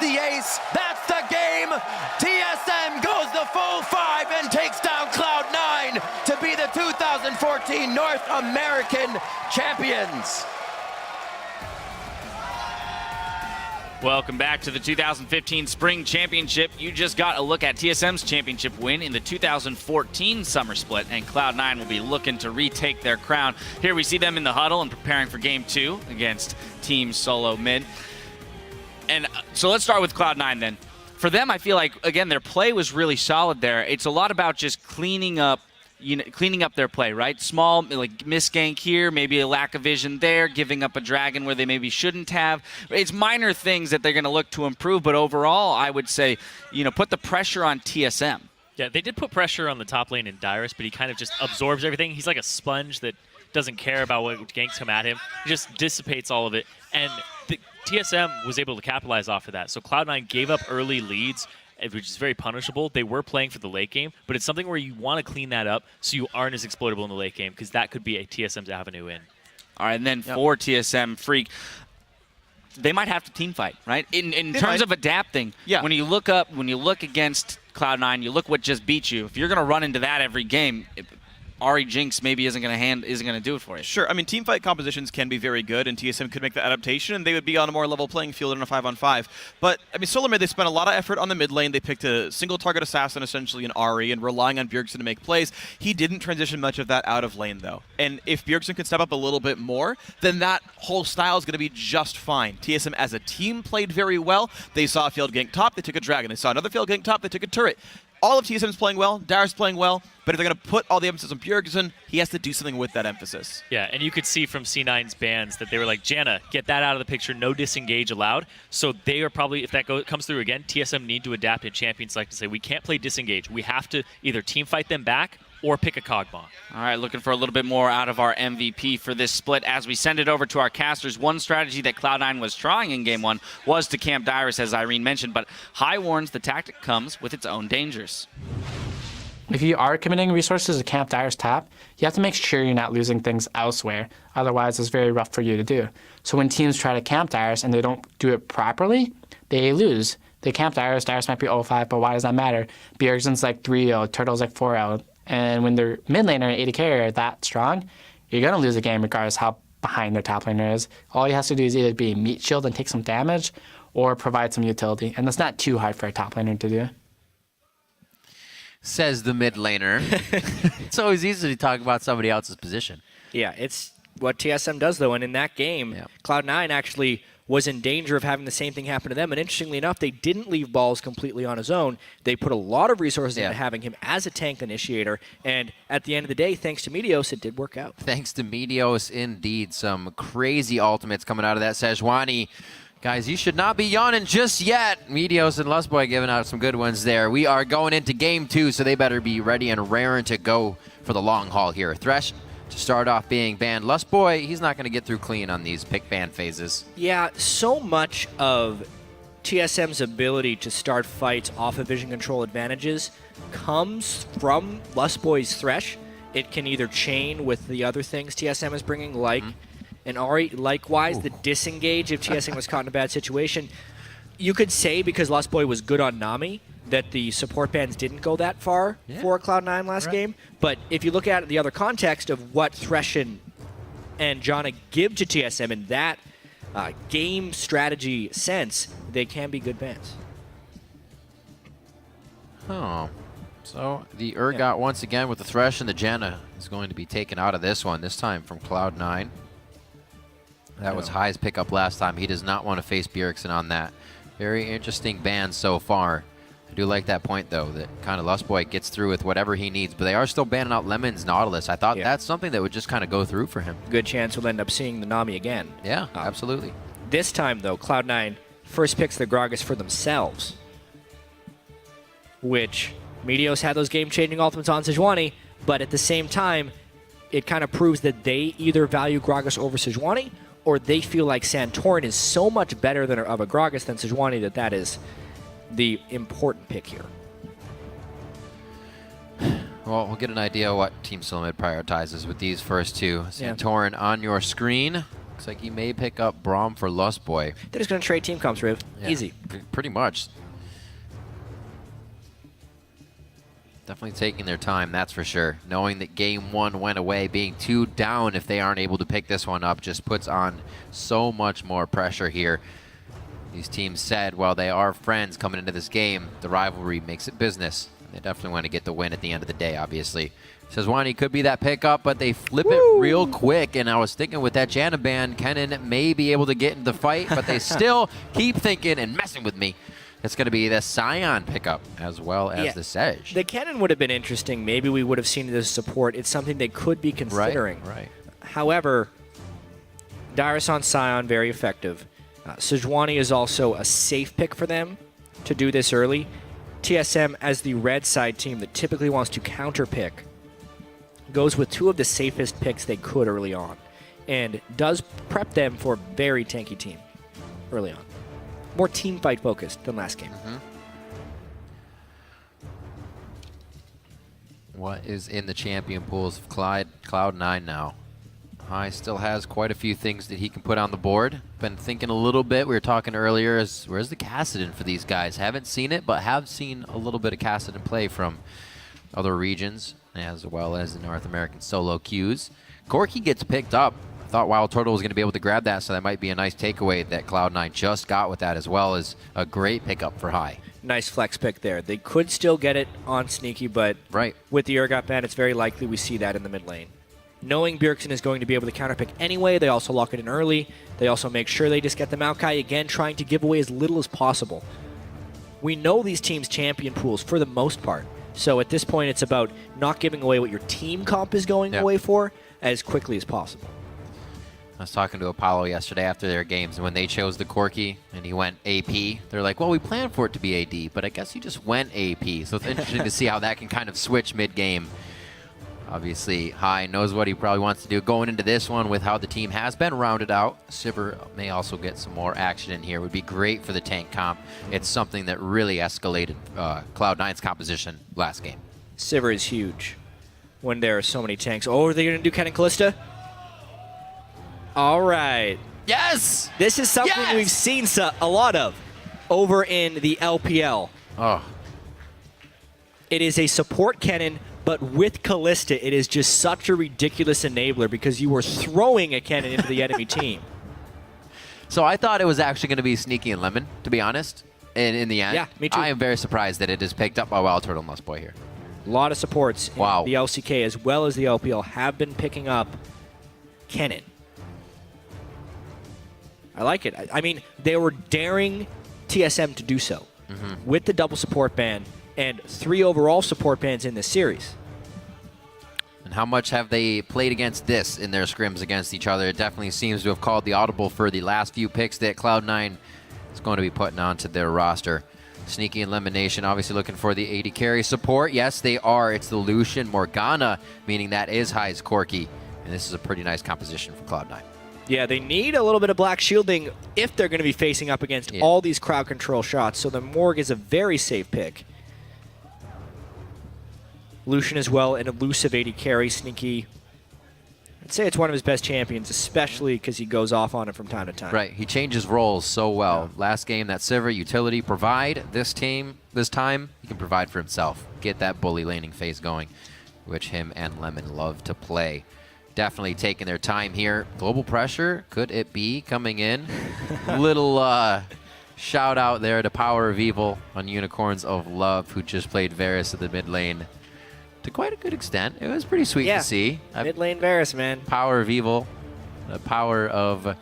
the ace. That's the game. TSM goes the full 5 and takes down Cloud9 to be the 2014 North American champions. Welcome back to the 2015 Spring Championship. You just got a look at TSM's championship win in the 2014 Summer Split, and Cloud9 will be looking to retake their crown. Here we see them in the huddle and preparing for Game 2 against Team Solomid. And so let's start with Cloud9 then. For them, I feel like, again, their play was really solid there. It's a lot about just cleaning up their play, right? Small, like misgank here, maybe a lack of vision there, giving up a dragon where they maybe shouldn't have. It's minor things that they're going to look to improve, but overall, I would say, put the pressure on TSM. Yeah, they did put pressure on the top lane in Dyrus, but he kind of just absorbs everything. He's like a sponge that doesn't care about what ganks come at him. He just dissipates all of it, and the TSM was able to capitalize off of that. So Cloud9 gave up early leads, which is very punishable. They were playing for the late game, but it's something where you want to clean that up so you aren't as exploitable in the late game, because that could be a TSM's avenue in. All right, and then for TSM, Freak, they might have to team fight, right? In terms of adapting, when you look against Cloud9, you look what just beat you. If you're going to run into that every game, Ari Jinx maybe isn't going to do it for you. Sure. I mean, teamfight compositions can be very good, and TSM could make the adaptation, and they would be on a more level playing field in a 5-on-5. But, I mean, Solomid, they spent a lot of effort on the mid lane. They picked a single-target assassin, essentially, in Ari, and relying on Bjergsen to make plays. He didn't transition much of that out of lane, though. And if Bjergsen could step up a little bit more, then that whole style is going to be just fine. TSM, as a team, played very well. They saw a field gank top, they took a dragon. They saw another field gank top, they took a turret. All of TSM's playing well, Dyrus playing well, but if they're going to put all the emphasis on Bjergsen, he has to do something with that emphasis. Yeah, and you could see from C9's bans that they were like, Janna, get that out of the picture, no disengage allowed. So they are probably, if that comes through again, TSM need to adapt in Champion Select and say, we can't play disengage. We have to either team fight them back or pick a Kog'Maw. All right, looking for a little bit more out of our MVP for this split. As we send it over to our casters, one strategy that Cloud9 was trying in Game 1 was to camp Dyrus, as Irene mentioned, but High warns the tactic comes with its own dangers. If you are committing resources to camp Dyrus top, you have to make sure you're not losing things elsewhere. Otherwise, it's very rough for you to do. So when teams try to camp Dyrus and they don't do it properly, they lose. They camp Dyrus, Dyrus might be 0-5, but why does that matter? Bjergsen's like 3-0, Turtle's like 4-0. And when their mid laner and AD carrier are that strong, you're going to lose a game regardless how behind their top laner is. All he has to do is either be a meat shield and take some damage or provide some utility. And that's not too hard for a top laner to do. Says the mid laner. It's always easy to talk about somebody else's position. Yeah, it's what TSM does, though. And in that game, Cloud9 actually was in danger of having the same thing happen to them. And interestingly enough, they didn't leave balls completely on his own. They put a lot of resources into having him as a tank initiator. And at the end of the day, thanks to Meteos, it did work out. Thanks to Meteos, indeed. Some crazy ultimates coming out of that Sejuani. Guys, you should not be yawning just yet. Meteos and Lustboy giving out some good ones there. We are going into Game 2, so they better be ready and raring to go for the long haul here. Thresh to start off being banned. Lustboy, he's not going to get through clean on these pick ban phases. Yeah, so much of TSM's ability to start fights off of vision control advantages comes from Lustboy's Thresh. It can either chain with the other things TSM is bringing, like an Ari. Likewise, the disengage if TSM was caught in a bad situation. You could say because Lustboy was good on Nami that the support bans didn't go that far for Cloud9 last game. But if you look at the other context of what Thresh and Janna give to TSM in that game strategy sense, they can be good bans. Oh. So the Urgot once again with the Thresh and the Janna is going to be taken out of this one, this time from Cloud9. That was High's pickup last time. He does not want to face Bjergsen on that. Very interesting ban so far. I do like that point, though, that kind of Lustboy gets through with whatever he needs, but they are still banning out Lemon's Nautilus. I thought that's something that would just kind of go through for him. Good chance we'll end up seeing the Nami again. Yeah, absolutely. This time, though, Cloud9 first picks the Gragas for themselves, which Meteos had those game-changing ultimates on Sejuani, but at the same time, it kind of proves that they either value Gragas over Sejuani or they feel like Santorin is so much better of a Gragas than Sejuani that is the important pick here. Well, we'll get an idea what Team Solomid prioritizes with these first two. Santorin on your screen. Looks like he may pick up Braum for Lustboy. They're just going to trade team comps, Riv. Yeah, Easy. Pretty much. Definitely taking their time, that's for sure. Knowing that game 1 went away, being 2 down if they aren't able to pick this one up just puts on so much more pressure here. These teams said, while they are friends coming into this game, the rivalry makes it business. They definitely want to get the win at the end of the day, obviously. Sejuani could be that pickup, but they flip it real quick. And I was thinking with that Janna ban, Kennen may be able to get into the fight, but they still keep thinking and messing with me. It's going to be the Sion pickup as well as the Sej. The Kennen would have been interesting. Maybe we would have seen it as support. It's something they could be considering. Right. However, Dyrus on Sion, very effective. Sejuani is also a safe pick for them to do this early. TSM, as the red side team that typically wants to counter pick, goes with 2 of the safest picks they could early on, and does prep them for a very tanky team early on. More team fight focused than last game. What is in the champion pools of Cloud9 now? High still has quite a few things that he can put on the board. Been thinking a little bit. We were talking earlier, where's the Kassadin for these guys? Haven't seen it, but have seen a little bit of Kassadin play from other regions, as well as the North American solo queues. Corki gets picked up. I thought Wildturtle was going to be able to grab that, so that might be a nice takeaway that Cloud9 just got with that, as well as a great pickup for High. Nice flex pick there. They could still get it on Sneaky, but with the Urgot ban, it's very likely we see that in the mid lane. Knowing Bjergsen is going to be able to counterpick anyway, they also lock it in early. They also make sure they just get the Maokai, again, trying to give away as little as possible. We know these teams' champion pools for the most part. So at this point, it's about not giving away what your team comp is going away for as quickly as possible. I was talking to Apollo yesterday after their games, and when they chose the Corki and he went AP, they're like, well, we planned for it to be AD, but I guess he just went AP. So it's interesting to see how that can kind of switch mid-game. Obviously, High knows what he probably wants to do going into this one with how the team has been rounded out. Sivir may also get some more action in here. Would be great for the tank comp. It's something that really escalated Cloud9's composition last game. Sivir is huge when there are so many tanks. Oh, are they going to do Kennen Kalista? All right. Yes! This is something we've seen a lot of over in the LPL. Oh. It is a support Kennen, but with Kalista, it is just such a ridiculous enabler because you were throwing a Kennen into the enemy team. So I thought it was actually going to be Sneaky and Lemon, to be honest. And in the end, yeah, me too. I am very surprised that it is picked up by Wildturtle and Lustboy here. A lot of supports in the LCK as well as the LPL have been picking up Kennen. I like it. I mean, they were daring TSM to do so with the double support ban and 3 overall support bans in this series. And how much have they played against this in their scrims against each other? It definitely seems to have called the audible for the last few picks that Cloud9 is going to be putting onto their roster. Sneaky and LemonNation obviously looking for the AD carry support. Yes, they are. It's the Lucian Morgana, meaning that is High's Corki. And this is a pretty nice composition for Cloud9. Yeah, they need a little bit of black shielding if they're going to be facing up against all these crowd control shots. So the Morg is a very safe pick. Lucian as well, an elusive AD carry, Sneaky. I'd say it's one of his best champions, especially because he goes off on it from time to time. Right, he changes roles so well. Last game, that Sivir utility provide. This time, he can provide for himself. Get that bully laning phase going, which him and Lemon love to play. Definitely taking their time here. Global pressure, could it be coming in? Little shout out there to Power of Evil on Unicorns of Love, who just played Varus at the mid lane to quite a good extent. It was pretty sweet to see. Mid lane Varus, man. Power of Evil. The power of...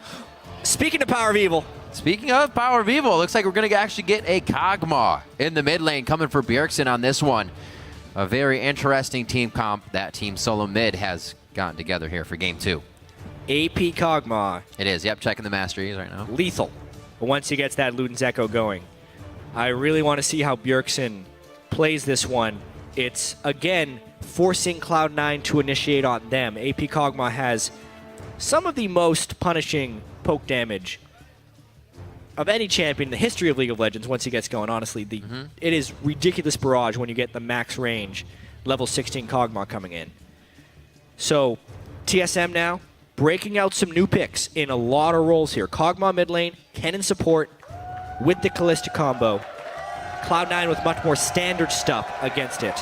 Speaking of Power of Evil. Speaking of Power of Evil, looks like we're going to actually get a Kog'Maw in the mid lane coming for Bjergsen on this one. A very interesting team comp that Team Solomid has gotten together here for game 2. AP Kog'Maw. It is, yep, checking the masteries right now. Lethal. But once he gets that Luden's Echo going. I really want to see how Bjergsen plays this one. It's, again, forcing Cloud9 to initiate on them. AP Kog'Maw has some of the most punishing poke damage of any champion in the history of League of Legends once he gets going, honestly. It is ridiculous barrage when you get the max range, level 16 Kog'Maw coming in. So, TSM now, breaking out some new picks in a lot of roles here. Kog'Maw mid lane, Kennen support with the Kalista combo. Cloud9 with much more standard stuff against it.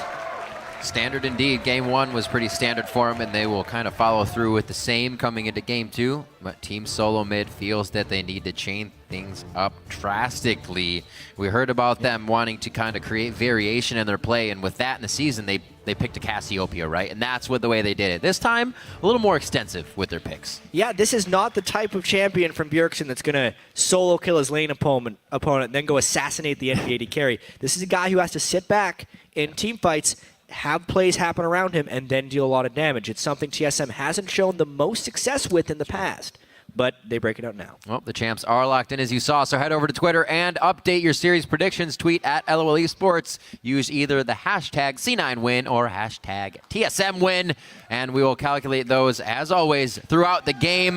Standard indeed. Game 1 was pretty standard for them, and they will kind of follow through with the same coming into Game 2. But Team Solomid feels that they need to change things up drastically. We heard about them wanting to kind of create variation in their play, and with that in the season, they picked a Cassiopeia, right? And that's the way they did it. This time, a little more extensive with their picks. Yeah, this is not the type of champion from Bjergsen that's going to solo kill his lane opponent and then go assassinate the NP AD carry. This is a guy who has to sit back in team fights, have plays happen around him, and then deal a lot of damage. It's something TSM hasn't shown the most success with in the past, but they break it out now. Well, the champs are locked in, as you saw, so head over to Twitter and update your series predictions. Tweet at LOL Esports. Use either the hashtag C9win or hashtag TSMwin, and we will calculate those, as always, throughout the game.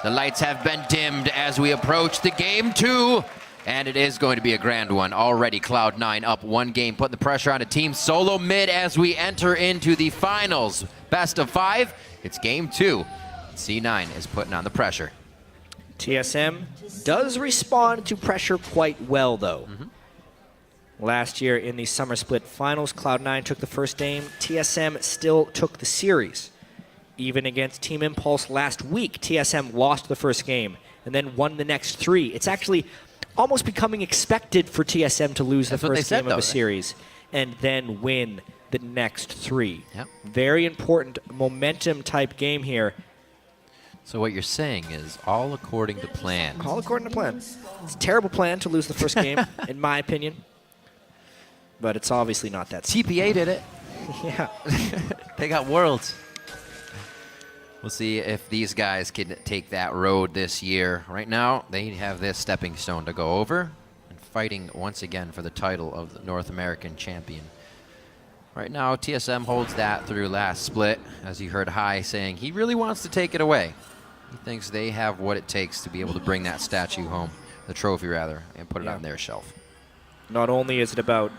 The lights have been dimmed as we approach the Game 2. And it is going to be a grand one. Already Cloud9 up 1 game, putting the pressure on a Team Solomid as we enter into the finals. Best of 5, it's Game 2. C9 is putting on the pressure. TSM does respond to pressure quite well, though. Last year in the Summer Split Finals, Cloud9 took the first game. TSM still took the series. Even against Team Impulse last week, TSM lost the first game and then won the next 3. It's actually almost becoming expected for TSM to lose the first game of a series and then win the next 3. Yep. Very important momentum type game here. So what you're saying is all according to plan. All according to plan. It's a terrible plan to lose the first game, in my opinion. But it's obviously not that simple. TPA did it. Yeah. They got Worlds. We'll see if these guys can take that road this year. Right now, they have this stepping stone to go over and fighting once again for the title of the North American champion. Right now, TSM holds that through last split, as you heard Hai saying he really wants to take it away. He thinks they have what it takes to be able to bring that statue home, the trophy rather, and put it on their shelf. Not only is it about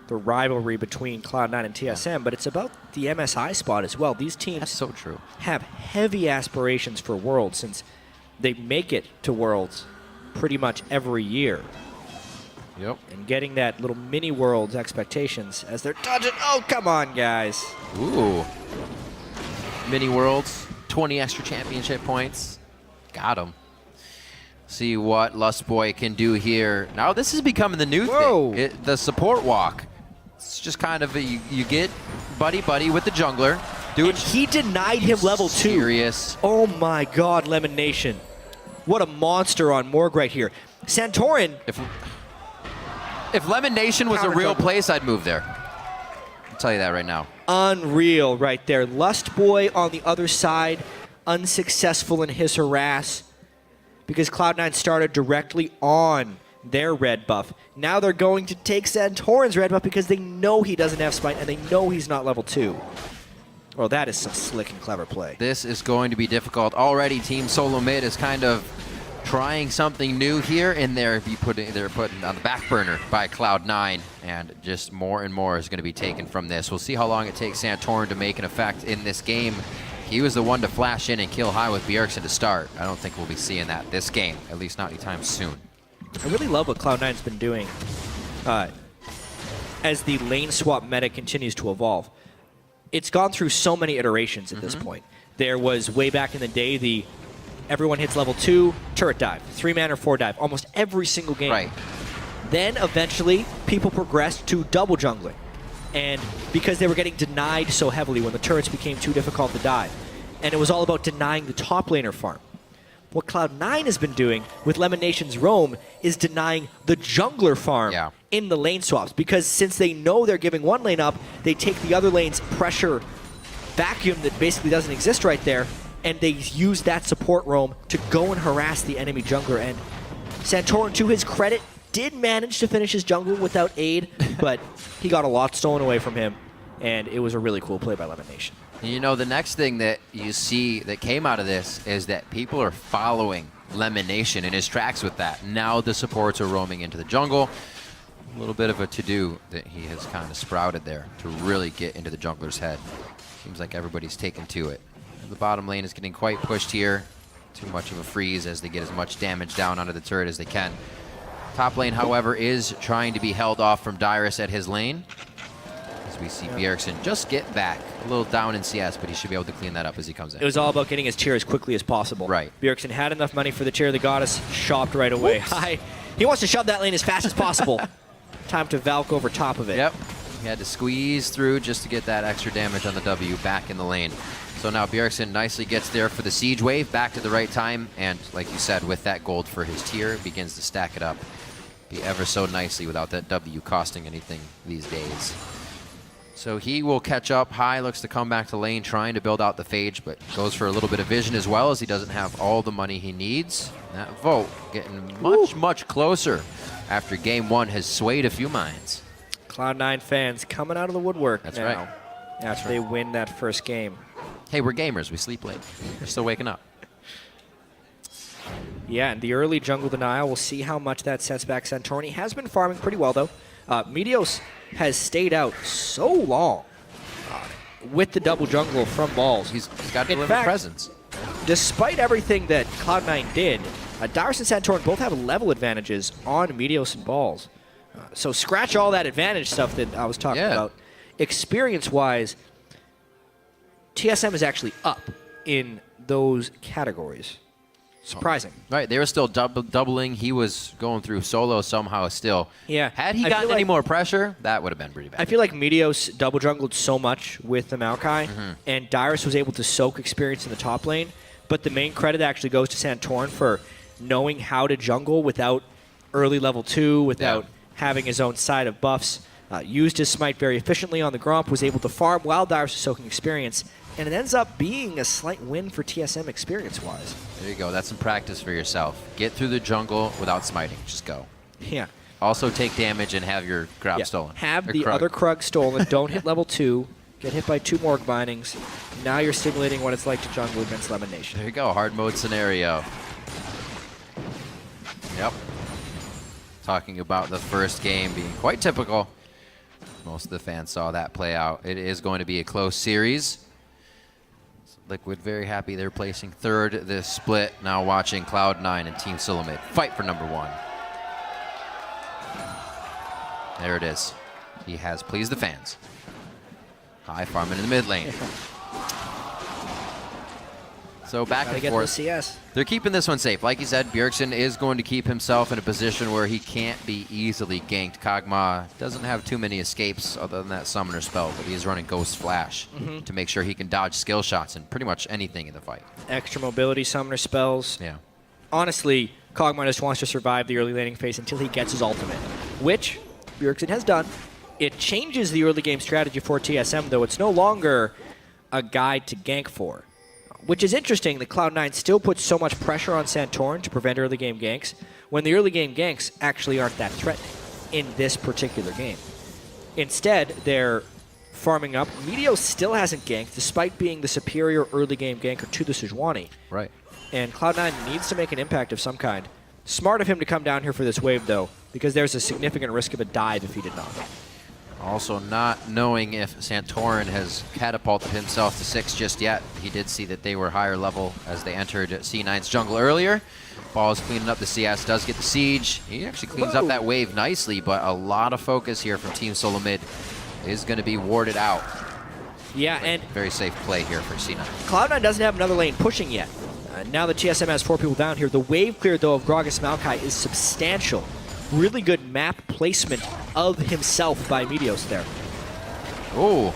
the rivalry between Cloud9 and TSM, but it's about the MSI spot as well. These teams That's so true. have heavy aspirations for Worlds since they make it to Worlds pretty much every year. Yep. And getting that little mini Worlds expectations as they're dodging. Oh, come on, guys. Ooh. Mini Worlds, 20 extra championship points. Got him. See what Lustboy can do here. Now this is becoming the new thing. The support walk. It's just kind of you get buddy with the jungler. And he denied him level 2. Serious. Oh my god, LemonNation. What a monster on Morg right here. Santorin. If LemonNation was a real place, I'd move there. I'll tell you that right now. Unreal right there. Lustboy on the other side, unsuccessful in his harass because Cloud9 started directly on their red buff. Now they're going to take Santorin's red buff because they know he doesn't have Smite and they know he's not level 2. Well, that is some slick and clever play. This is going to be difficult. Already Team Solomid is kind of trying something new here, and they're putting on the back burner by Cloud9, and just more and more is going to be taken from this. We'll see how long it takes Santorin to make an effect in this game. He was the one to flash in and kill high with Bjergsen to start. I don't think we'll be seeing that this game, at least not anytime soon. I really love what Cloud9's been doing as the lane swap meta continues to evolve. It's gone through so many iterations at this point. There was, way back in the day, the everyone hits level 2, turret dive, 3-man or 4 dive, almost every single game. Right. Then eventually, people progressed to double jungling. And because they were getting denied so heavily when the turrets became too difficult to dive. And it was all about denying the top laner farm. What Cloud9 has been doing with LemonNation's roam is denying the jungler farm in the lane swaps. Because since they know they're giving one lane up, they take the other lane's pressure vacuum that basically doesn't exist right there, and they use that support roam to go and harass the enemy jungler. And Santorin, to his credit, did manage to finish his jungle without aid, but he got a lot stolen away from him, and it was a really cool play by LemonNation. You know, the next thing that you see that came out of this is that people are following LemonNation in his tracks with that. Now the supports are roaming into the jungle. A little bit of a to-do that he has kind of sprouted there to really get into the jungler's head. Seems like everybody's taken to it. the bottom lane is getting quite pushed here. Too much of a freeze as they get as much damage down onto the turret as they can. Top lane, however, is trying to be held off from Dyrus at his lane. As we see Bjergsen just get back. A little down in CS, but he should be able to clean that up as he comes in. It was all about getting his tier as quickly as possible. Right. Bjergsen had enough money for the tier of the goddess, shopped right away. Hi. He wants to shove that lane as fast as possible. Time to Valk over top of it. Yep. He had to squeeze through just to get that extra damage on the W back in the lane. So now Bjergsen nicely gets there for the siege wave, back to the right time, and like you said, with that gold for his tier, begins to stack it up. Be ever so nicely without that W costing anything these days. So he will catch up. High looks to come back to lane, trying to build out the phage, but goes for a little bit of vision as well, as he doesn't have all the money he needs. That vote getting much closer after game one has swayed a few minds. Cloud9 fans coming out of the woodwork That's now right. after they win that first game. Hey, we're gamers. We sleep late. We're still waking up. Yeah, and the early jungle denial, we'll see how much that sets back Santorin. He has been farming pretty well, though. Meteos has stayed out so long with the double jungle from balls. He's got to In deliver fact, presence. Despite everything that Cloud9 did, Dyrus and Santorin both have level advantages on Meteos and balls. So scratch all that advantage stuff that I was talking about. Experience-wise, TSM is actually up in those categories. Surprising. Right, they were still doubling. He was going through solo somehow still. Yeah. Had he I gotten feel any like- more pressure, that would have been pretty bad. I feel like Meteos double jungled so much with the Maokai, and Dyrus was able to soak experience in the top lane, but the main credit actually goes to Santorin for knowing how to jungle without early level 2, without having his own side of buffs. Used his smite very efficiently on the Gromp, was able to farm while Dyrus was soaking experience, and it ends up being a slight win for TSM experience-wise. There you go. That's some practice for yourself. Get through the jungle without smiting. Just go. Yeah. Also take damage and have your grab stolen. Have Or the Krug. other Krug stolen. Don't hit level 2. Get hit by 2 Morg bindings. Now you're simulating what it's like to jungle against LemonNation. There you go. Hard mode scenario. Yep. Talking about the first game being quite typical. Most of the fans saw that play out. It is going to be a close series. Liquid very happy they're placing third this split. Now watching Cloud9 and Team Solomid fight for number 1. There it is. He has pleased the fans. High farming in the mid lane. So back Gotta and get forth. those CS. They're keeping this one safe. Like you said, Bjergsen is going to keep himself in a position where he can't be easily ganked. Kog'Maw doesn't have too many escapes other than that summoner spell, but he's running Ghost Flash to make sure he can dodge skill shots and pretty much anything in the fight. Extra mobility, summoner spells. Yeah. Honestly, Kog'Maw just wants to survive the early laning phase until he gets his ultimate, which Bjergsen has done. It changes the early game strategy for TSM, though. It's no longer a guide to gank for. Which is interesting that Cloud9 still puts so much pressure on Santorin to prevent early game ganks, when the early game ganks actually aren't that threatening in this particular game. Instead, they're farming up. Meteos still hasn't ganked, despite being the superior early game ganker to the Sejuani. Right. And Cloud9 needs to make an impact of some kind. Smart of him to come down here for this wave, though, because there's a significant risk of a dive if he did not. Also not knowing if Santorin has catapulted himself to 6 just yet. He did see that they were higher level as they entered C9's jungle earlier. Ball is cleaning up the CS, does get the siege. He actually cleans up that wave nicely, but a lot of focus here from Team Solomid is going to be warded out. Yeah, and Very safe play here for C9. Cloud9 doesn't have another lane pushing yet. Now that TSM has 4 people down here, the wave clear, though, of Gragas Maokai is substantial. Really good map placement of himself by Meteos there. Oh,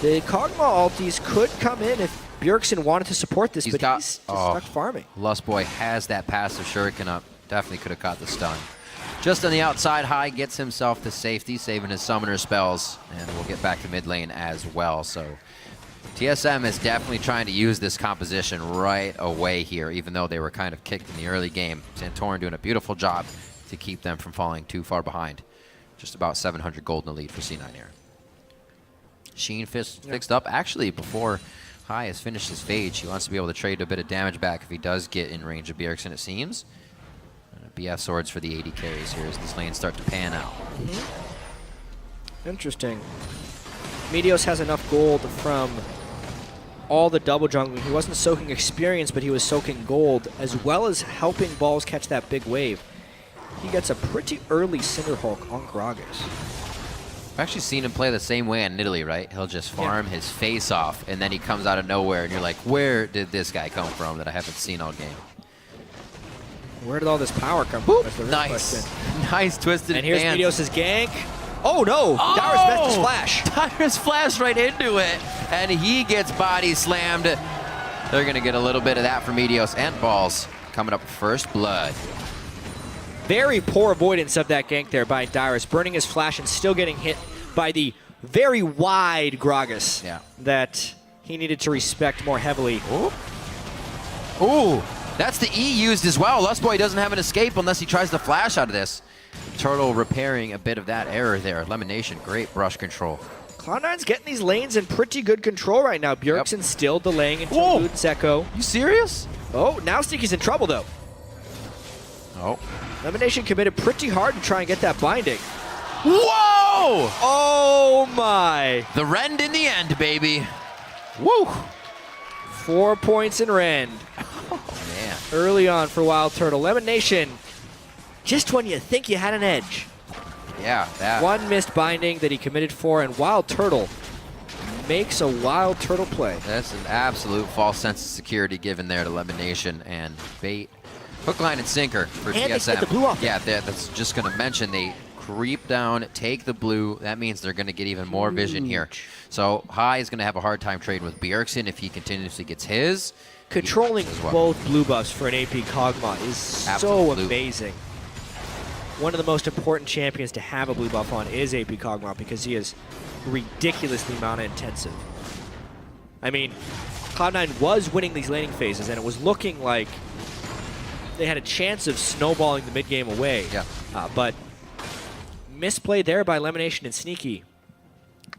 The Kog'Maw ultis could come in if Bjergsen wanted to support this, He's but got- he's just stuck farming. Lustboy has that passive shuriken up. Definitely could have caught the stun. Just on the outside, High gets himself to safety, saving his summoner spells, and we'll get back to mid lane as well. So TSM is definitely trying to use this composition right away here, even though they were kind of kicked in the early game. Santorin doing a beautiful job to keep them from falling too far behind. Just about 700 gold in the lead for C9 here. Sheen fixed up. Actually, before High has finished his phage, he wants to be able to trade a bit of damage back if he does get in range of Bjergsen, it seems. BF swords for the AD carries here as this lane start to pan out. Interesting. Meteos has enough gold from all the double jungling. He wasn't soaking experience, but he was soaking gold, as well as helping balls catch that big wave. He gets a pretty early Cinderhulk on Gragas. I've actually seen him play the same way in Italy, right? He'll just farm his face off, and then he comes out of nowhere, and you're like, where did this guy come from that I haven't seen all game? Where did all this power come from? That's the real Nice. question. Nice twisted And here's advance. Meteos' gank. Oh no! Dyrus missed his flash. Dyrus flashed right into it, and he gets body slammed. They're going to get a little bit of that from Meteos and balls coming up first blood. Very poor avoidance of that gank there by Dyrus, burning his flash and still getting hit by the very wide Gragas that he needed to respect more heavily. Ooh, that's the E used as well. Lustboy doesn't have an escape unless he tries to flash out of this. Turtle repairing a bit of that error there. LemonNation, great brush control. Cloud9's getting these lanes in pretty good control right now. Bjergsen still delaying until Whoa. Zeko. You serious? Oh, now Sneaky's in trouble though. Oh. LemonNation committed pretty hard to try and get that binding. Whoa! Oh my! The Rend in the end, baby. Woo! 4 points in Rend. Man. Early on for Wildturtle. LemonNation, just when you think you had an edge. Yeah, that. One missed binding that he committed for, and Wildturtle makes a Wildturtle play. That's an absolute false sense of security given there to LemonNation, and bait. Hook, line, and sinker for And they TSM. get the blue off. Yeah, that's just going to mention they creep down, take the blue. That means they're going to get even more vision here. So High is going to have a hard time trading with Bjergsen if he continuously gets his. Controlling as well. both blue buffs for an AP Kog'Maw is so Absolutely. amazing. One of the most important champions to have a blue buff on is AP Kog'Maw because he is ridiculously mana intensive. I mean, Cloud9 was winning these laning phases, and it was looking like they had a chance of snowballing the mid game away. Yeah. But misplay there by LemonNation and Sneaky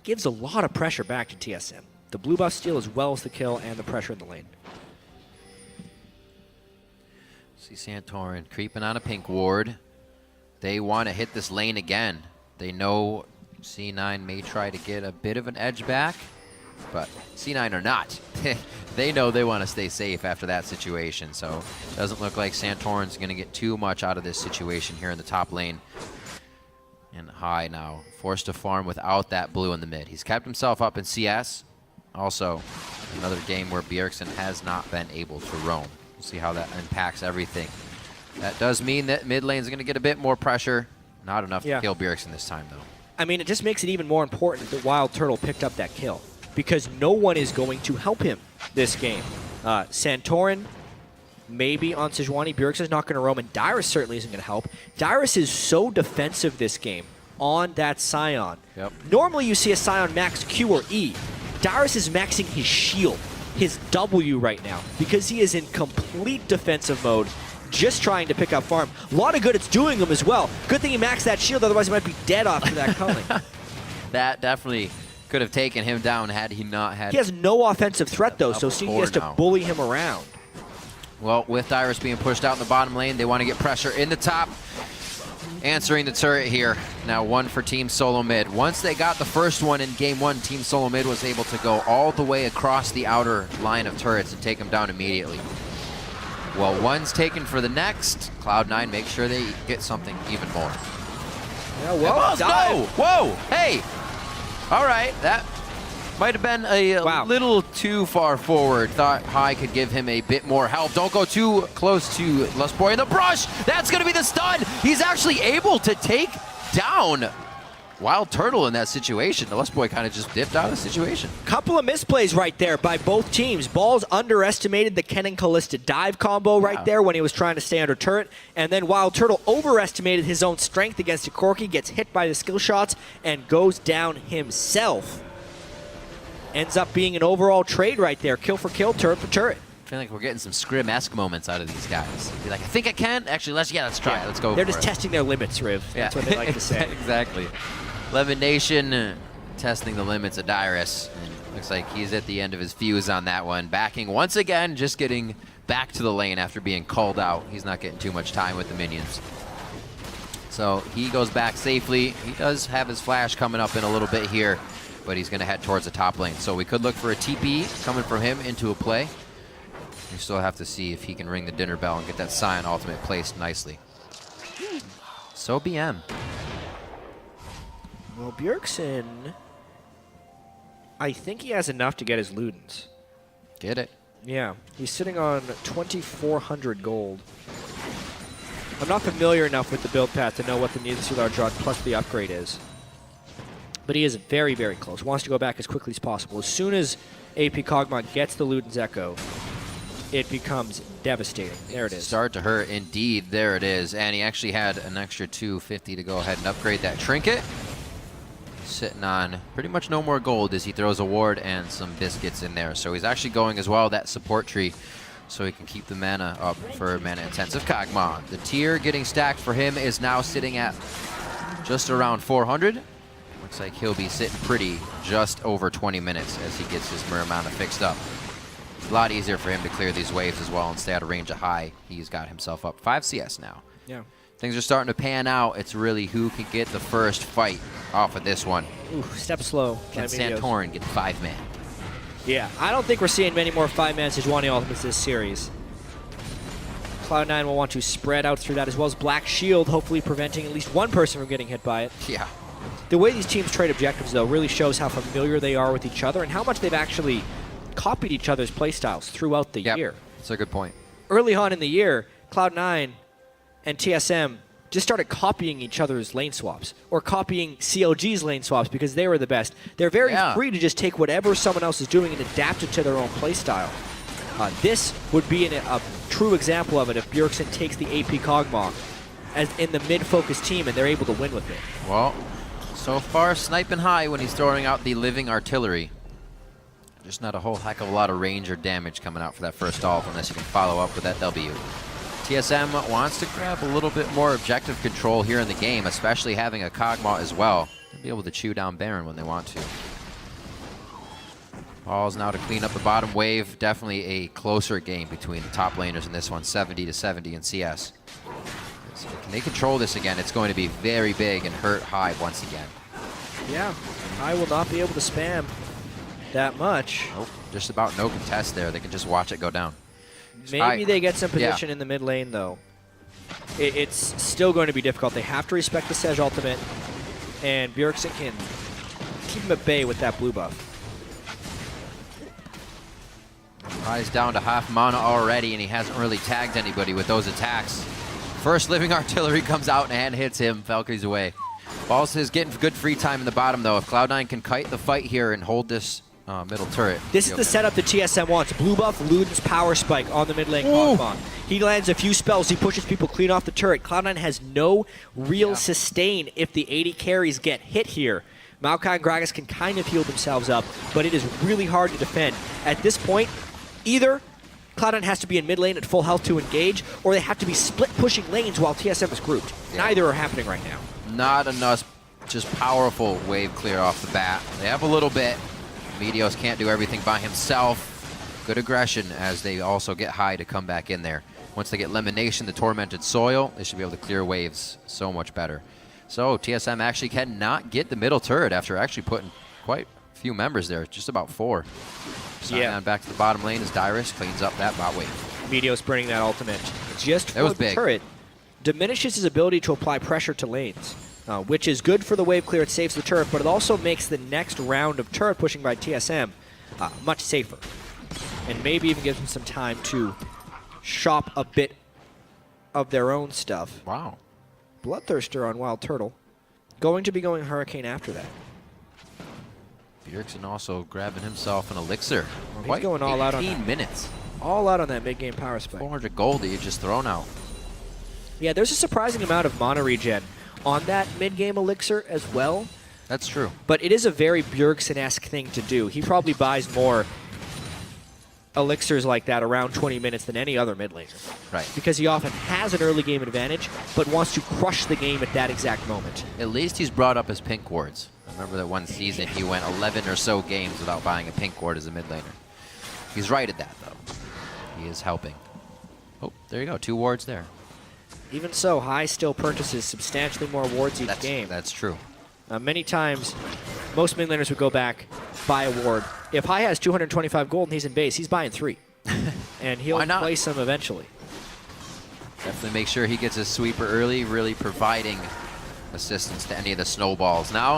gives a lot of pressure back to TSM. The blue buff steal as well as the kill and the pressure in the lane. See Santorin creeping on a pink ward. They want to hit this lane again. They know C9 may try to get a bit of an edge back, but C9 are not. They know they want to stay safe after that situation, so it doesn't look like Santorin's going to get too much out of this situation here in the top lane. And High now forced to farm without that blue in the mid. He's kept himself up in CS. Also, another game where Bjergsen has not been able to roam. We'll see how that impacts everything. That does mean that mid lane is going to get a bit more pressure. Not enough to kill Bjergsen this time, though. I mean, it just makes it even more important that Wildturtle picked up that kill because no one is going to help him this game. Santorin, maybe on Sejuani. Bjergsen's not going to roam, and Dyrus certainly isn't going to help. Dyrus is so defensive this game on that Sion. Yep. Normally you see a Sion max Q or E. Dyrus is maxing his shield, his W right now, because he is in complete defensive mode, just trying to pick up farm. A lot of good it's doing him as well. Good thing he maxed that shield, otherwise he might be dead off to that culling. That definitely could have taken him down had he not had... He has no offensive threat though, so Up Sneaky has to now. bully him around. Well, with Dyrus being pushed out in the bottom lane, they want to get pressure in the top. Answering the turret here. Now one for Team Solomid. Once they got the first one in game one, Team Solomid was able to go all the way across the outer line of turrets and take them down immediately. Well, one's taken for the next. Cloud9 make sure they get something even more. Yeah, well, No! Whoa! Hey! All right, that might have been a little too far forward. Thought High could give him a bit more help. Don't go too close to Lustboy in the brush. That's going to be the stun. He's actually able to take down Wildturtle in that situation. The Lustboy kind of just dipped out of the situation. Couple of misplays right there by both teams. Balls underestimated the Kennen Kalista dive combo right there when he was trying to stay under turret. And then Wildturtle overestimated his own strength against a Corki, gets hit by the skill shots, and goes down himself. Ends up being an overall trade right there. Kill for kill, turret for turret. I feel like we're getting some Scrim-esque moments out of these guys. Be like, I think I can. Actually, let's try it. Let's go They're for just it. testing their limits, Riv. That's what they like to say. Exactly. LemonNation testing the limits of Dyrus. And looks like he's at the end of his fuse on that one. Backing once again, just getting back to the lane after being called out. He's not getting too much time with the minions. So he goes back safely. He does have his flash coming up in a little bit here. but he's going to head towards the top lane. So we could look for a TP coming from him into a play. We still have to see if he can ring the dinner bell and get that Sion ultimate placed nicely. So BM. Well, Bjergsen, I think he has enough to get his Ludens. Get it. Yeah, he's sitting on 2,400 gold. I'm not familiar enough with the build path to know what the Neither Drug plus the upgrade is. But he is very, very close. Wants to go back as quickly as possible. As soon as AP Kog'Maw gets the Luden's Echo, it becomes devastating. There it is. Start to hurt, indeed. There it is. And he actually had an extra 250 to go ahead and upgrade that trinket. Sitting on pretty much no more gold as he throws a ward and some biscuits in there. So he's actually going as well that support tree so he can keep the mana up for mana-intensive Kog'Maw. The tier getting stacked for him is now sitting at just around 400. Looks like he'll be sitting pretty just over 20 minutes as he gets his Muramana fixed up. It's a lot easier for him to clear these waves as well and stay out of range of high. He's got himself up 5 CS now. Yeah. Things are starting to pan out. It's really who can get the first fight off of this one. Ooh, step slow. Can Santorin get 5-man? Yeah, I don't think we're seeing many more 5-man Sejuani ultimates this series. Cloud9 will want to spread out through that, as well as Black Shield, hopefully preventing at least one person from getting hit by it. Yeah. The way these teams trade objectives, though, really shows how familiar they are with each other and how much they've actually copied each other's playstyles throughout the year. That's a good point. Early on in the year, Cloud9 and TSM just started copying each other's lane swaps or copying CLG's lane swaps because they were the best. They're very free to just take whatever someone else is doing and adapt it to their own playstyle. This would be a true example of it if Bjergsen takes the AP Kog'Maw as in the mid-focused team and they're able to win with it. Well, so far sniping high when he's throwing out the living artillery. Just not a whole heck of a lot of range or damage coming out for that first ult unless you can follow up with that W. TSM wants to grab a little bit more objective control here in the game, especially having a Kog'Maw as well. They'll be able to chew down Baron when they want to. Balls now to clean up the bottom wave. Definitely a closer game between the top laners in this one, 70-70 in CS. So can they control this again? It's going to be very big and hurt high once again. Yeah, I will not be able to spam that much. Nope, just about no contest there. They can just watch it go down. Maybe they get some position in the mid lane, though. It's still going to be difficult. They have to respect the Sej ultimate, and Bjergsen can keep him at bay with that blue buff. He's down to half mana already, and he hasn't really tagged anybody with those attacks. First living artillery comes out and hits him. Valkyrie's away. Balls is getting good free time in the bottom, though. If Cloud9 can kite the fight here and hold this middle turret. This is the setup that TSM wants. Blue buff, Luden's power spike on the mid lane Kog'Maw. He lands a few spells. He pushes people clean off the turret. Cloud9 has no real sustain if the AD carries get hit here. Maokai and Gragas can kind of heal themselves up, but it is really hard to defend. At this point, either Cloud9 has to be in mid lane at full health to engage, or they have to be split pushing lanes while TSM is grouped. Neither are happening right now. Not enough just powerful wave clear off the bat. They have a little bit. Meteos can't do everything by himself. Good aggression as they also get high to come back in there. Once they get LemonNation, the Tormented Soil, they should be able to clear waves so much better. So TSM actually cannot get the middle turret after actually putting quite a few members there, just about 4. Sion back to the bottom lane as Dyrus cleans up that bot wave. Meteos bringing that ultimate just for the big. turret. Diminishes his ability to apply pressure to lanes, which is good for the wave clear. It saves the turret, but it also makes the next round of turret pushing by TSM much safer. And maybe even gives them some time to shop a bit of their own stuff. Wow. Bloodthirster on Wildturtle. Going to be going Hurricane after that. Bjergsen also grabbing himself an elixir. He's going all out on 18 minutes. All out on that mid-game power spike. 400 gold that you just thrown out. Yeah, there's a surprising amount of mana regen on that mid-game elixir as well. That's true. But it is a very Bjergsen-esque thing to do. He probably buys more elixirs like that around 20 minutes than any other mid laner. Right. Because he often has an early game advantage, but wants to crush the game at that exact moment. At least he's brought up his pink wards. I remember that one season he went 11 or so games without buying a pink ward as a mid laner. He's right at that, though. He is helping. Oh, there you go. 2 wards there. Even so, High still purchases substantially more wards each game. That's true. Many times, most mid laners would go back, buy a ward. If High has 225 gold and he's in base, he's buying 3. And he'll place them eventually. Definitely make sure he gets a sweeper early, really providing assistance to any of the snowballs. Now,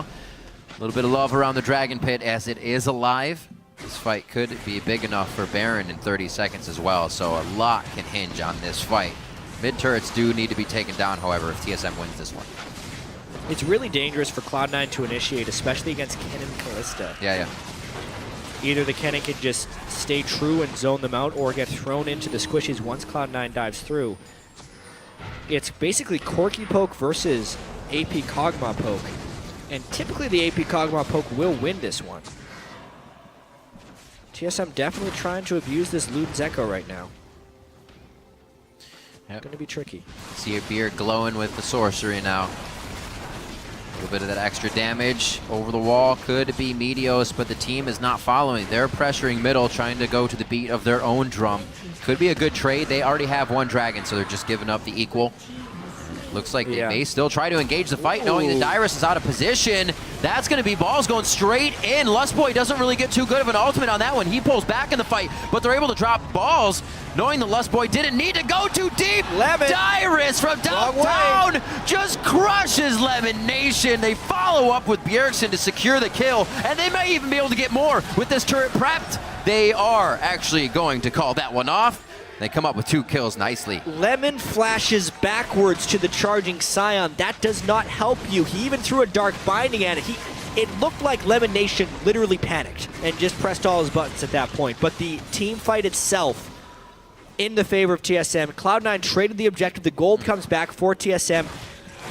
a little bit of love around the Dragon Pit as it is alive. This fight could be big enough for Baron in 30 seconds as well, so a lot can hinge on this fight. Mid turrets do need to be taken down, however, if TSM wins this one. It's really dangerous for Cloud9 to initiate, especially against Kennen Kalista. Yeah. Either the Kennen can just stay true and zone them out, or get thrown into the squishies once Cloud9 dives through. It's basically Corki poke versus AP Kog'Maw poke. And typically the AP Kog'Maw poke will win this one. TSM definitely trying to abuse this Luden's Echo right now. Yep. Going to be tricky. See your beard glowing with the sorcery now. A little bit of that extra damage over the wall could be Meteos, but the team is not following. They're pressuring middle, trying to go to the beat of their own drum. Could be a good trade. They already have 1 dragon, so they're just giving up the equal. Looks like they may still try to engage the fight, knowing that Dyrus is out of position. That's going to be balls going straight in. Lustboy doesn't really get too good of an ultimate on that one. He pulls back in the fight, but they're able to drop balls, knowing the Lustboy didn't need to go too deep. Dyrus from downtown just crushes LemonNation. They follow up with Bjergsen to secure the kill, and they may even be able to get more with this turret prepped. They are actually going to call that one off. They come up with 2 kills nicely. Lemon flashes backwards to the charging Sion. That does not help you. He even threw a Dark Binding at it. It looked like LemonNation literally panicked and just pressed all his buttons at that point. But the team fight itself in the favor of TSM. Cloud9 traded the objective. The gold comes back for TSM.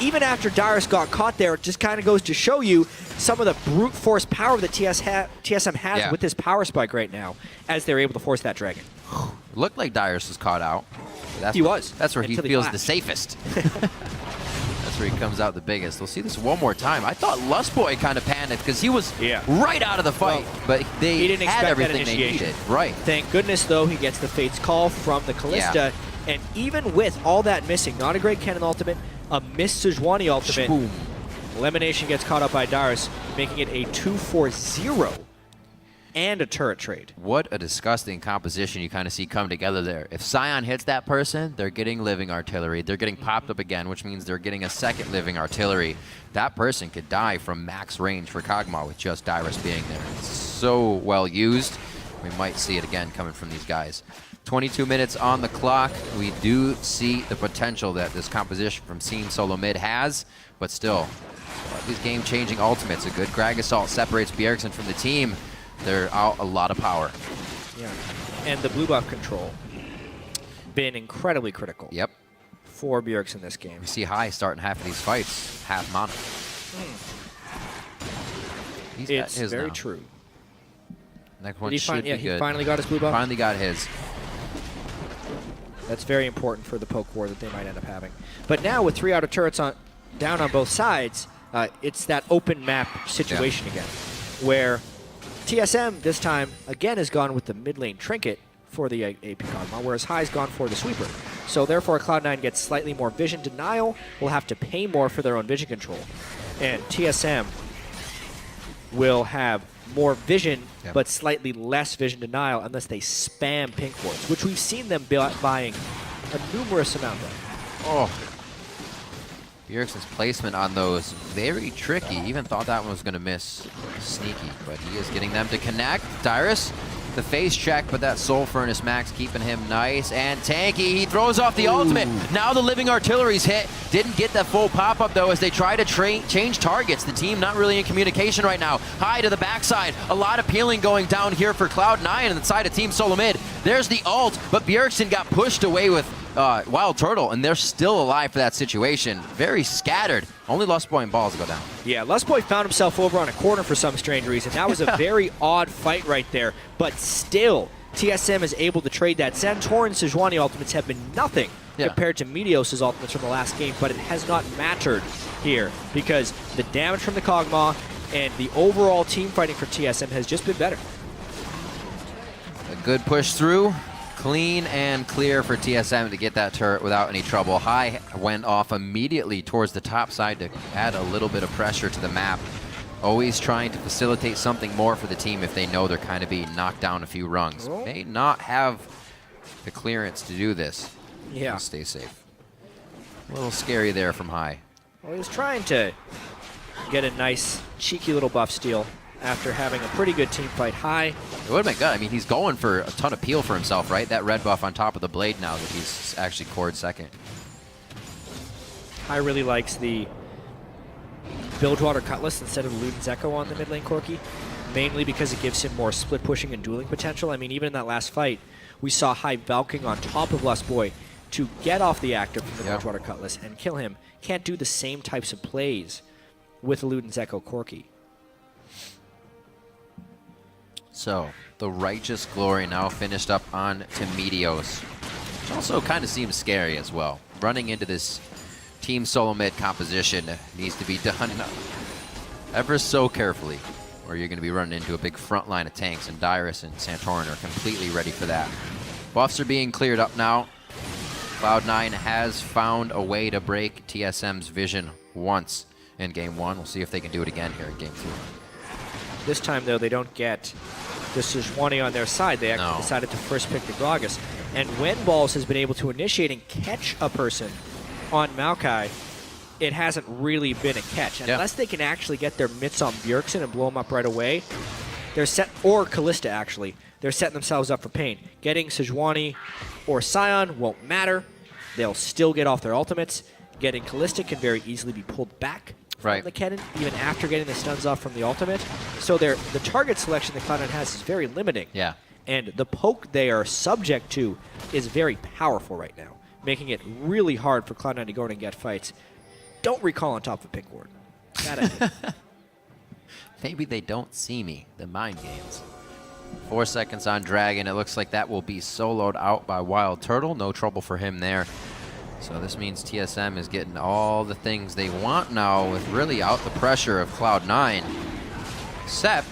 Even after Dyrus got caught there, it just kind of goes to show you some of the brute force power that TSM has with this power spike right now as they're able to force that dragon. It looked like Dyrus was caught out. He was. That's where he feels the safest. That's where he comes out the biggest. We'll see this one more time. I thought Lustboy kind of panicked because he was right out of the fight, but he didn't had everything they needed. Right. Thank goodness, though, he gets the Fate's Call from the Kalista, and even with all that missing, not a great Kennen ultimate, a missed Sejuani ultimate, Boom. LemonNation gets caught up by Dyrus, making it a 2-4-0 and a turret trade. What a disgusting composition you kind of see come together there. If Sion hits that person, they're getting living artillery. They're getting popped up again, which means they're getting a second living artillery. That person could die from max range for Kog'Maw with just Dyrus being there. It's so well used. We might see it again coming from these guys. 22 minutes on the clock. We do see the potential that this composition from Team Solomid has, but still, these game-changing ultimates. A good Gragas ult separates Bjergsen from the team. They're out a lot of power. Yeah, and the blue buff control been incredibly critical. Yep. For Bjergsen this game. We see High starting half of these fights, half mono. It's very true. Next one should be good. He finally got his blue buff? Finally got his. That's very important for the poke war that they might end up having. But now with 3 auto turrets down on both sides, it's that open map situation again, where TSM this time again has gone with the mid lane trinket for the AP Kog'Maw, whereas High's gone for the sweeper. So therefore Cloud9 gets slightly more vision denial, will have to pay more for their own vision control. And TSM will have more vision, but slightly less vision denial unless they spam pink wards, which we've seen them buying a numerous amount of. Oh. Bjergsen's placement on those, very tricky. Even thought that one was going to miss sneaky, but he is getting them to connect. Dyrus, the face check, but that Soul Furnace max keeping him nice and tanky. He throws off the ultimate. Now the living artillery's hit. Didn't get that full pop-up, though, as they try to change targets. The team not really in communication right now. High to the backside. A lot of peeling going down here for Cloud9 on the side of Team Solomid. There's the ult, but Bjergsen got pushed away with Wildturtle, and they're still alive for that situation. Very scattered. Only Lustboy and Balls go down. Yeah, Lustboy found himself over on a corner for some strange reason. That was a very odd fight right there, but still, TSM is able to trade that. Santorin Sejuani ultimates have been nothing compared to Meteos' ultimates from the last game, but it has not mattered here because the damage from the Kog'Maw and the overall team fighting for TSM has just been better. A good push through. Clean and clear for TSM to get that turret without any trouble. High went off immediately towards the top side to add a little bit of pressure to the map. Always trying to facilitate something more for the team if they know they're kind of being knocked down a few rungs. May not have the clearance to do this. Yeah. Stay safe. A little scary there from high. Well, he was trying to get a nice, cheeky little buff steal after having a pretty good team fight high. It would have been good. I mean, he's going for a ton of peel for himself, right? That red buff on top of the blade now that he's actually cored second. High really likes the Bilgewater Cutlass instead of Luden's Echo on the mid lane Corki, mainly because it gives him more split pushing and dueling potential. I mean, even in that last fight, we saw High Valking on top of Lustboy to get off the active from the Bilgewater Cutlass and kill him. Can't do the same types of plays with Luden's Echo Corki. So, the Righteous Glory now finished up on to Meteos, which also kind of seems scary as well. Running into this Team Solomid composition needs to be done ever so carefully, or you're going to be running into a big front line of tanks, and Dyrus and Santorin are completely ready for that. Buffs are being cleared up now. Cloud9 has found a way to break TSM's vision once in Game 1. We'll see if they can do it again here in Game 2. This time, though, they don't get the Sejuani on their side. They actually decided to first pick the Gragas. And when Balls has been able to initiate and catch a person on Maokai, it hasn't really been a catch. Unless they can actually get their mitts on Bjergsen and blow him up right away, they're set, or Kalista actually, they're setting themselves up for pain. Getting Sejuani or Sion won't matter. They'll still get off their ultimates. Getting Kalista can very easily be pulled back from the Kennen, even after getting the stuns off from the ultimate. So the target selection that Cloud9 has is very limiting. Yeah. And the poke they are subject to is very powerful right now, making it really hard for Cloud9 to go in and get fights. Don't recall on top of a pick ward. Bad idea. Maybe they don't see me, the mind games. 4 seconds on Dragon. It looks like that will be soloed out by Wildturtle. No trouble for him there. So this means TSM is getting all the things they want now with really out the pressure of Cloud9. Except,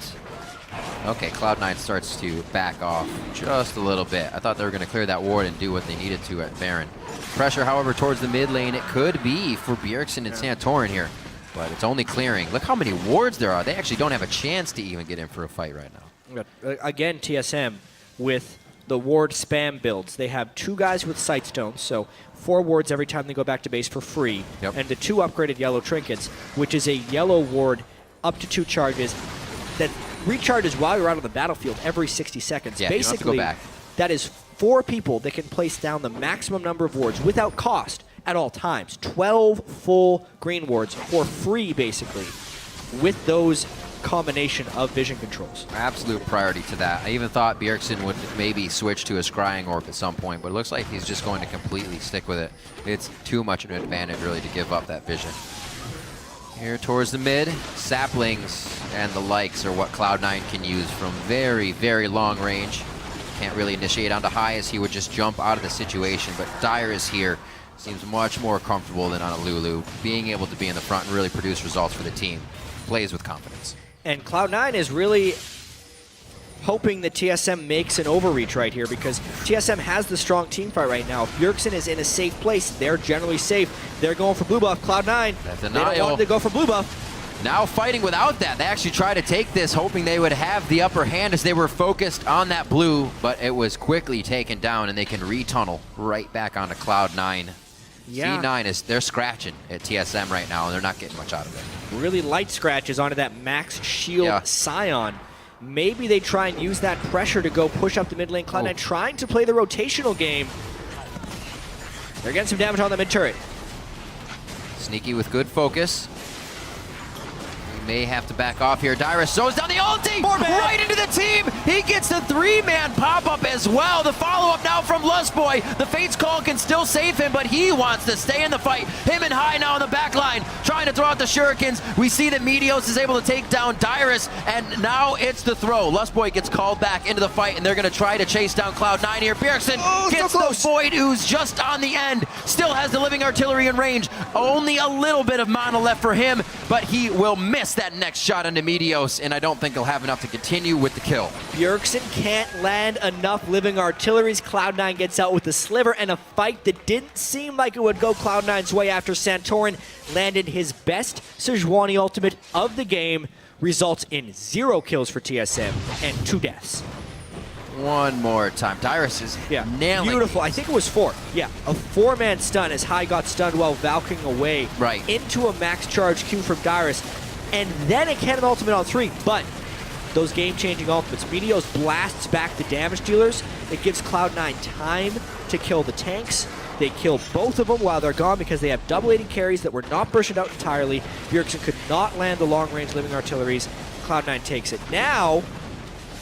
okay, Cloud9 starts to back off just a little bit. I thought they were going to clear that ward and do what they needed to at Baron. Pressure, however, towards the mid lane, it could be for Bjergsen and Santorin here. But it's only clearing. Look how many wards there are. They actually don't have a chance to even get in for a fight right now. Again, TSM with the ward spam builds. They have 2 guys with Sightstones, so 4 wards every time they go back to base for free, and the 2 upgraded yellow trinkets, which is a yellow ward up to 2 charges that recharges while you're out on the battlefield every 60 seconds. Yeah, basically, you don't have to go back. That is 4 people that can place down the maximum number of wards without cost at all times. 12 full green wards for free, basically, with those combination of vision controls. Absolute priority to that. I even thought Bjergsen would maybe switch to a scrying orb at some point, but it looks like he's just going to completely stick with it. It's too much of an advantage, really, to give up that vision. Here towards the mid, saplings and the likes are what Cloud9 can use from very, very long range. Can't really initiate onto high as he would just jump out of the situation, but Dyrus here seems much more comfortable than on a Lulu, being able to be in the front and really produce results for the team. Plays with confidence. And Cloud9 is really hoping that TSM makes an overreach right here, because TSM has the strong team fight right now. If Bjergsen is in a safe place, they're generally safe. They're going for blue buff. Cloud9, they don't want to go for blue buff. Now fighting without that. They actually tried to take this, hoping they would have the upper hand as they were focused on that blue, but it was quickly taken down, and they can retunnel right back onto Cloud9. Yeah. C9 they're scratching at TSM right now, and they're not getting much out of it. Really light scratches onto that max shield Sion. Maybe they try and use that pressure to go push up the mid lane. Cloud9 trying to play the rotational game. They're getting some damage on the mid turret. Sneaky with good focus. May have to back off here. Dyrus throws down the ulti right into the team. He gets the 3-man pop-up as well. The follow-up now from Lustboy. The Fate's Call can still save him, but he wants to stay in the fight. Him and High now on the back line, trying to throw out the shurikens. We see that Meteos is able to take down Dyrus, and now it's the throw. Lustboy gets called back into the fight, and they're going to try to chase down Cloud9 here. Bjergsen gets the Void Ooze just on the end. Still has the Living Artillery in range. Only a little bit of mana left for him, but he will miss that next shot into Meteos, and I don't think he'll have enough to continue with the kill. Bjergsen can't land enough Living Artilleries. Cloud9 gets out with the sliver, and a fight that didn't seem like it would go Cloud9's way after Santorin landed his best Sejuani ultimate of the game results in 0 kills for TSM and 2 deaths. One more time. Dyrus is nailing Beautiful. these. I think it was 4. Yeah, a 4-man stun as High got stunned while Valking away. Right. Into a max charge Q from Dyrus. And then a Kennen ultimate on 3. But those game-changing ultimates. Meteos blasts back the damage dealers. It gives Cloud9 time to kill the tanks. They kill both of them while they're gone because they have double AD carries that were not bursted out entirely. Bjergsen could not land the long-range living artilleries. Cloud9 takes it. Now,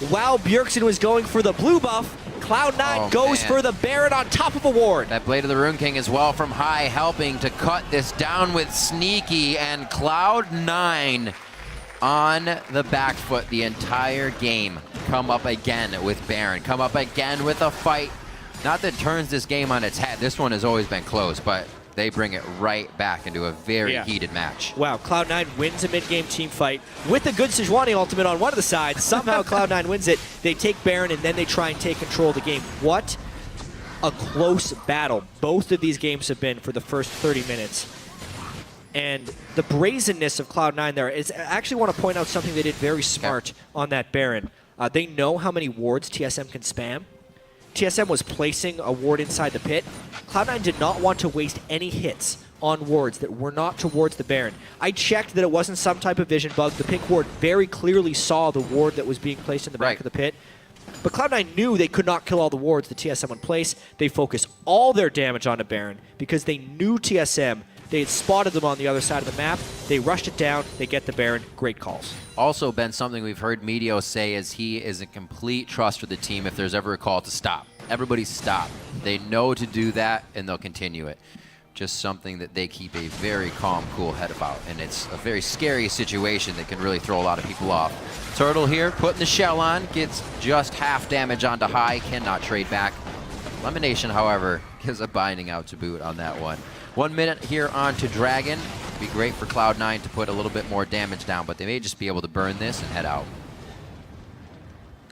while Bjergsen was going for the blue buff, Cloud9 goes for the Baron on top of a ward. That Blade of the Rune King as well from High, helping to cut this down with Sneaky, and Cloud9 on the back foot the entire game. Come up again with Baron, come up again with a fight. Not that turns this game on its head. This one has always been close, but they bring it right back into a very heated match. Wow, Cloud9 wins a mid-game team fight with a good Sejuani ultimate on one of the sides. Somehow Cloud9 wins it. They take Baron, and then they try and take control of the game. What a close battle both of these games have been for the first 30 minutes. And the brazenness of Cloud9 there is, I actually want to point out something they did very smart on that Baron. They know how many wards TSM can spam. TSM was placing a ward inside the pit. Cloud9 did not want to waste any hits on wards that were not towards the Baron. I checked that it wasn't some type of vision bug. The pink ward very clearly saw the ward that was being placed in the back of the pit. But Cloud9 knew they could not kill all the wards the TSM would place. They focused all their damage onto Baron because they knew TSM. They had spotted them on the other side of the map. They rushed it down. They get the Baron. Great calls. Also been something we've heard Meteos say is he is a complete trust for the team if there's ever a call to stop. Everybody stop. They know to do that, and they'll continue it. Just something that they keep a very calm, cool head about, and it's a very scary situation that can really throw a lot of people off. Turtle here, putting the shell on, gets just half damage onto High, cannot trade back. LemonNation, however, gives a binding out to boot on that one. 1 minute here on to Dragon. It'd be great for Cloud9 to put a little bit more damage down, but they may just be able to burn this and head out.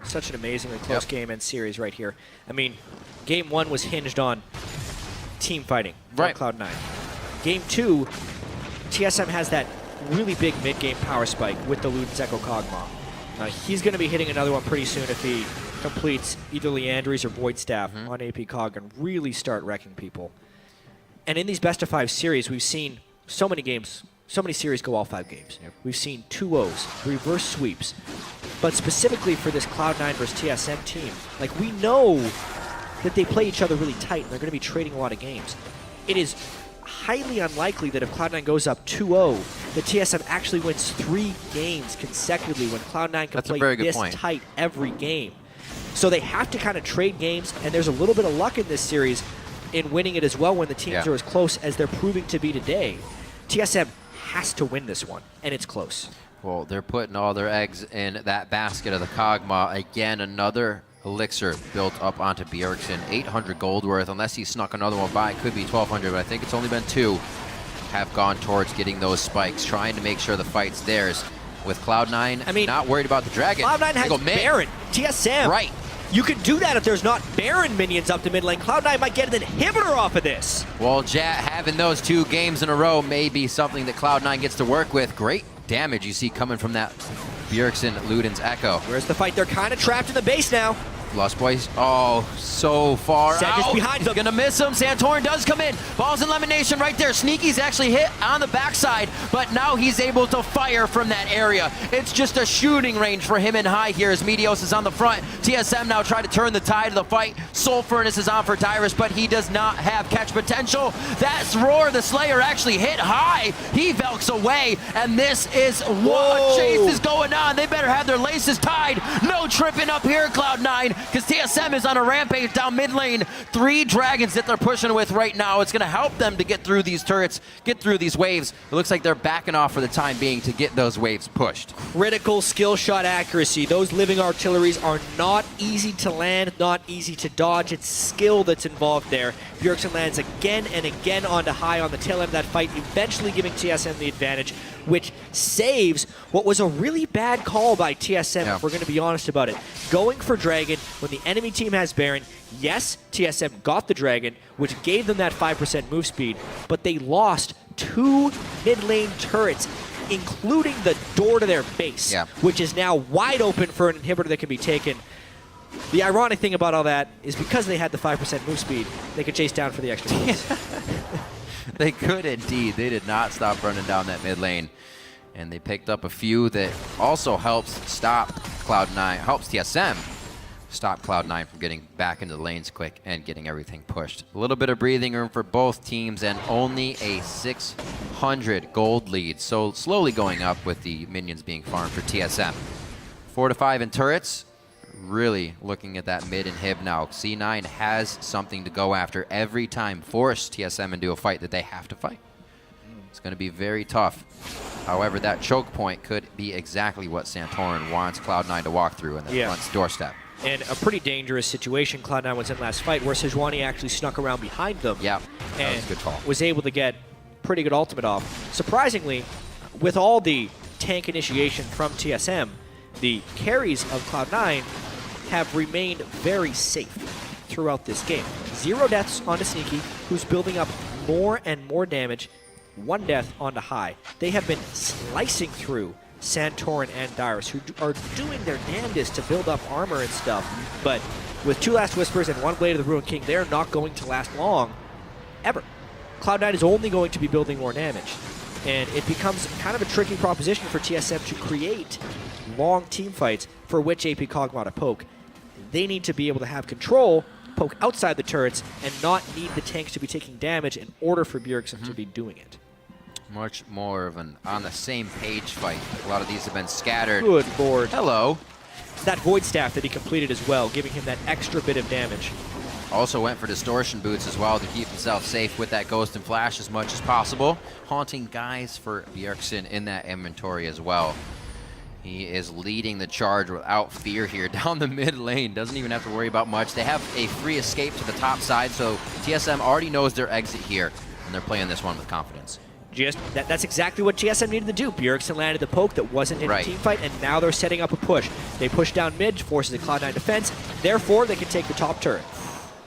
Such an amazingly close game and series right here. I mean, game 1 was hinged on team fighting from Cloud9. Game 2, TSM has that really big mid-game power spike with the Luden's Echo Kog'Maw. He's going to be hitting another one pretty soon if he completes either Leandry's or Void Staff on AP Cog and really start wrecking people. And in these best-of-5 series, we've seen so many games, so many series go all 5 games. We've seen 2-0s, reverse sweeps. But specifically for this Cloud9 versus TSM team, like, we know that they play each other really tight and they're going to be trading a lot of games. It is highly unlikely that if Cloud9 goes up 2-0, that TSM actually wins 3 games consecutively when Cloud9 can play this tight every game. So they have to kind of trade games, and there's a little bit of luck in this series in winning it as well when the teams are as close as they're proving to be today. TSM has to win this one, and it's close. Well, they're putting all their eggs in that basket of the Kog'Maw. Again, another elixir built up onto Bjergsen. 800 gold worth, unless he snuck another one by. It could be 1,200, but I think it's only been 2 have gone towards getting those spikes, trying to make sure the fight's theirs. With Cloud9, I mean, not worried about the Dragon. Cloud9 has Baron, TSM. Right. You can do that if there's not Baron minions up to mid lane. Cloud9 might get an inhibitor off of this. Well, having those 2 games in a row may be something that Cloud9 gets to work with. Great damage you see coming from that Bjergsen Luden's Echo. Where's the fight? They're kind of trapped in the base now. Lustboy, so far out. Behind them. Gonna miss him. Santorin does come in. Balls in LemonNation right there. Sneaky's actually hit on the backside, but now he's able to fire from that area. It's just a shooting range for him and High here as Meteos is on the front. TSM now try to turn the tide of the fight. Soul Furnace is on for Dyrus, but he does not have catch potential. That's Roar the Slayer actually hit High. He velks away, and this is what chase is going on. They better have their laces tied. No tripping up here, Cloud9. Because TSM is on a rampage down mid lane. 3 dragons that they're pushing with right now. It's going to help them to get through these turrets, get through these waves. It looks like they're backing off for the time being to get those waves pushed. Critical skill shot accuracy. Those living artilleries are not easy to land, not easy to dodge. It's skill that's involved there. Bjergsen lands again and again onto High on the tail end of that fight, eventually giving TSM the advantage, which saves what was a really bad call by TSM, if we're going to be honest about it. Going for Dragon when the enemy team has Baron. Yes, TSM got the Dragon, which gave them that 5% move speed, but they lost 2 mid lane turrets including the door to their base, which is now wide open for an inhibitor that can be taken. The ironic thing about all that is because they had the 5% move speed, they could chase down for the extra moves. They could indeed. They did not stop running down that mid lane. And they picked up a few that also helps stop Cloud9, helps TSM stop Cloud9 from getting back into the lanes quick and getting everything pushed. A little bit of breathing room for both teams and only a 600 gold lead. So slowly going up with the minions being farmed for TSM. 4 to 5 in turrets. Really looking at that mid inhib now. C9 has something to go after every time. Force TSM into a fight that they have to fight. It's going to be very tough. However, that choke point could be exactly what Santorin wants Cloud9 to walk through in the front's doorstep. And a pretty dangerous situation Cloud9 was in last fight, where Sejuani actually snuck around behind them. Yeah, that and was a good call. Was able to get pretty good ultimate off. Surprisingly, with all the tank initiation from TSM, the carries of Cloud9 have remained very safe throughout this game. 0 deaths onto Sneaky, who's building up more and more damage. 1 death onto High. They have been slicing through Santorin and Dyrus, who are doing their damnedest to build up armor and stuff. But with 2 Last Whispers and 1 Blade of the Ruined King, they're not going to last long, ever. Cloud9 is only going to be building more damage. And it becomes kind of a tricky proposition for TSM to create long team fights for which AP Kog'Maw to poke. They need to be able to have control, poke outside the turrets, and not need the tanks to be taking damage in order for Bjergsen to be doing it. Much more of an on-the-same-page fight. A lot of these have been scattered. Good lord. Hello. That Void Staff that he completed as well, giving him that extra bit of damage. Also went for distortion boots as well to keep himself safe with that Ghost and Flash as much as possible. Haunting guys for Bjergsen in that inventory as well. He is leading the charge without fear here down the mid lane. Doesn't even have to worry about much. They have a free escape to the top side, so TSM already knows their exit here, and they're playing this one with confidence. That's exactly what TSM needed to do. Bjergsen landed the poke that wasn't in a team fight, and now they're setting up a push. They push down mid, forces a Cloud9 defense. Therefore, they can take the top turret.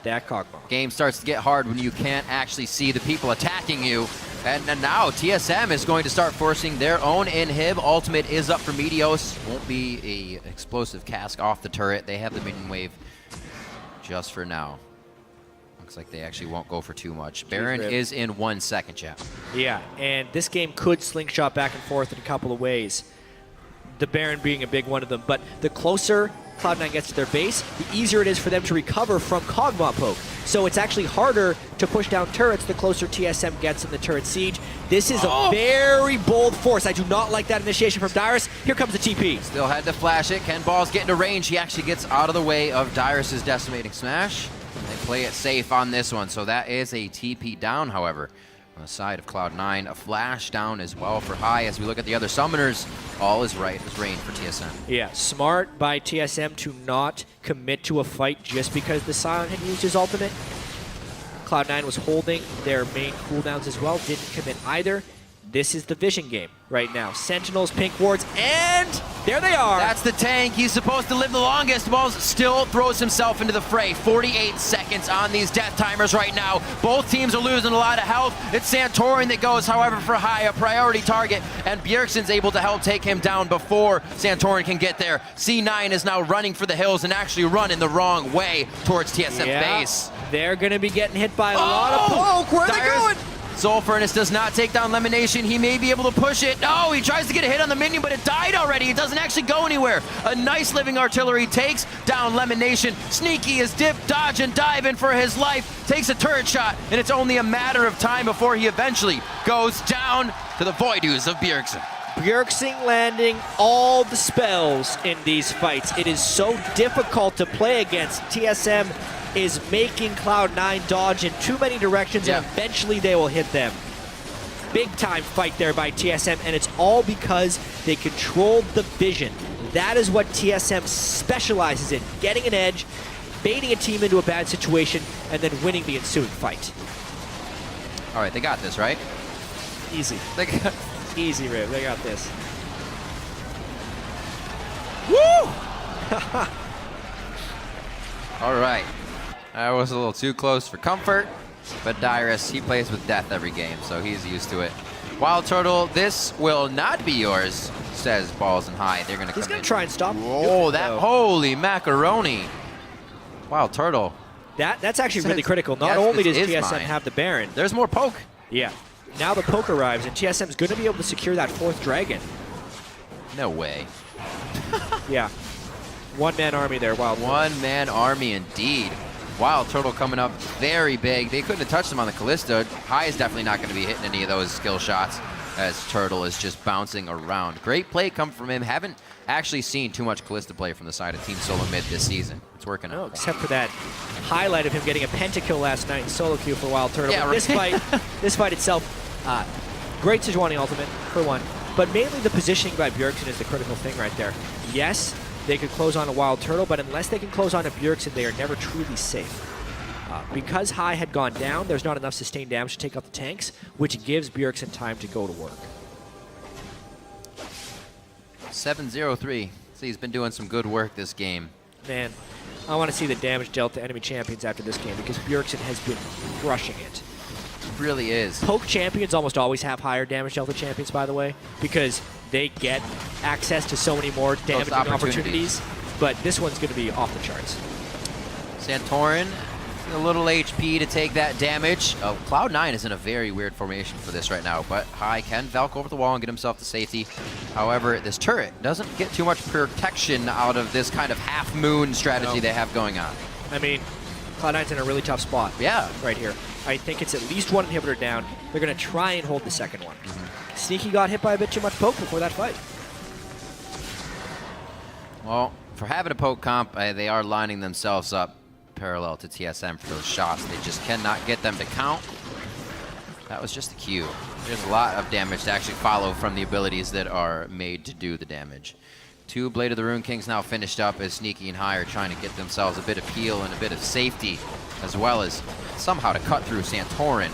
That Kog'Maw. Game starts to get hard when you can't actually see the people attacking you. And now TSM is going to start forcing their own inhib. Ultimate is up for Meteos. Won't be a explosive cask off the turret. They have the minion wave just for now. Looks like they actually won't go for too much. Baron is in 1 second, chat. Yeah, and this game could slingshot back and forth in a couple of ways. The Baron being a big one of them, but the closer Cloud9 gets to their base, the easier it is for them to recover from Kog'Maw poke. So it's actually harder to push down turrets the closer TSM gets in the turret siege. This is a very bold force. I do not like that initiation from Dyrus. Here comes the TP. Still had to flash it. Ken Ball's getting to range. He actually gets out of the way of Dyrus's decimating smash. They play it safe on this one, so that is a TP down, however. On the side of Cloud9, a flash down as well for High. As we look at the other summoners, all is right as rain for TSM. Yeah, smart by TSM to not commit to a fight just because the Sion had used his ultimate. Cloud9 was holding their main cooldowns as well, didn't commit either. This is the vision game right now. Sentinels, pink wards, and there they are. That's the tank. He's supposed to live the longest. Balls still throws himself into the fray. 48 seconds on these death timers right now. Both teams are losing a lot of health. It's Santorin that goes, however, for High, a priority target, and Bjergsen's able to help take him down before Santorin can get there. C9 is now running for the hills and actually running the wrong way towards TSM base. They're going to be getting hit by a lot of poke. Where are they going? Soul Furnace does not take down LemonNation. He may be able to push it. No, he tries to get a hit on the minion, but it died already. It doesn't actually go anywhere. A nice living artillery takes down LemonNation. Sneaky is dip, dodge, and dive in for his life. Takes a turret shot, and it's only a matter of time before he eventually goes down to the Voidoos of Bjergsen. Bjergsen landing all the spells in these fights. It is so difficult to play against. TSM is making Cloud9 dodge in too many directions, and eventually they will hit them. Big time fight there by TSM, and it's all because they controlled the vision. That is what TSM specializes in, getting an edge, baiting a team into a bad situation, and then winning the ensuing fight. All right, they got this, right? Easy. Easy, Rib. They got this. Woo! All right. That was a little too close for comfort, but Dyrus, he plays with death every game, so he's used to it. Wildturtle, this will not be yours, says Balls and High. They're going to come He's going in. to try and stop. Oh, that holy macaroni. Wildturtle. That's actually really Says, critical. Not yes, only this does is TSM mine. have the Baron. There's more poke. Yeah. Now the poke arrives, and TSM's going to be able to secure that 4th dragon. No way. Yeah. One-man army there, Wild. One-man army indeed. Wildturtle coming up very big. They couldn't have touched him on the Kalista. High is definitely not going to be hitting any of those skill shots as Turtle is just bouncing around. Great play come from him. Haven't actually seen too much Kalista play from the side of Team Solomid this season. It's working No, out. except for that highlight of him getting a pentakill last night in solo queue for Wildturtle. Yeah, But right. this fight itself, great Sejuani ultimate, for one. But mainly the positioning by Bjergsen is the critical thing right there. Yes, they could close on a Wildturtle, but unless they can close on a Bjergsen, they are never truly safe. Because High had gone down, there's not enough sustained damage to take out the tanks, which gives Bjergsen time to go to work. 7-0-3. See, he's been doing some good work this game. Man, I want to see the damage dealt to enemy champions after this game because Bjergsen has been crushing it. Really is. Poke champions almost always have higher damage dealt to champions, by the way, because they get access to so many more damaging opportunities. But this one's going to be off the charts. Santorin, a little HP to take that damage. Cloud9 is in a very weird formation for this right now, but High can Valk over the wall and get himself to safety. However, this turret doesn't get too much protection out of this kind of half-moon strategy they have going on. I mean, Cloud9's in a really tough spot. Yeah. Right here. I think it's at least one inhibitor down. They're going to try and hold the second one. Sneaky got hit by a bit too much poke before that fight. Well, for having a poke comp, they are lining themselves up parallel to TSM for those shots. They just cannot get them to count. That was just a cue. There's a lot of damage to actually follow from the abilities that are made to do the damage. 2 Blade of the Rune Kings now finished up as Sneaky and High are trying to get themselves a bit of heal and a bit of safety, as well as somehow to cut through Santorin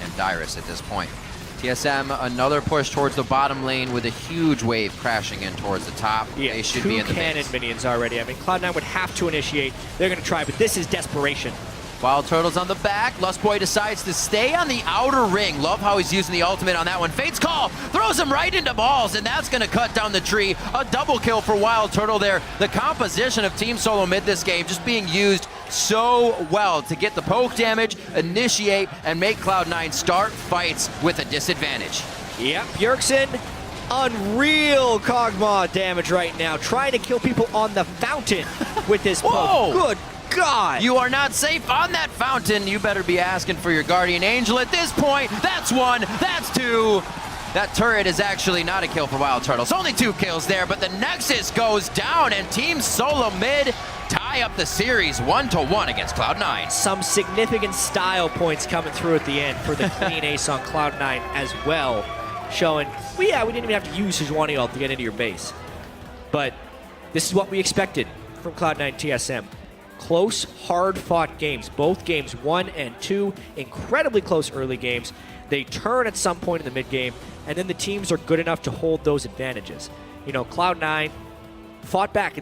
and Dyrus at this point. TSM, another push towards the bottom lane with a huge wave crashing in towards the top. Yeah, they should be in the Kennen base. minions already. I mean, Cloud9 would have to initiate. They're going to try, but this is desperation. Wildturtle's on the back. Lustboy decides to stay on the outer ring. Love how he's using the ultimate on that one. Fate's Call throws him right into balls, and that's going to cut down the tree. A double kill for Wildturtle there. The composition of Team Solomid this game just being used so well to get the poke damage, initiate, and make Cloud9 start fights with a disadvantage. Yep, Bjergsen, unreal Kog'Maw damage right now. Trying to kill people on the fountain with this poke. Whoa! Good God. You are not safe on that fountain. You better be asking for your Guardian Angel at this point. That's 1, that's 2. That turret is actually not a kill for Wildturtle. It's only 2 kills there, but the Nexus goes down, and Team Solomid tie up the series 1-1 against Cloud9. Some significant style points coming through at the end for the clean ace on Cloud9 as well, showing, well, yeah, we didn't even have to use Sejuani ult to get into your base. But this is what we expected from Cloud9 TSM. Close, hard-fought games. Both games 1 and 2, incredibly close early games. They turn at some point in the mid-game, and then the teams are good enough to hold those advantages. You know, Cloud9 fought back at the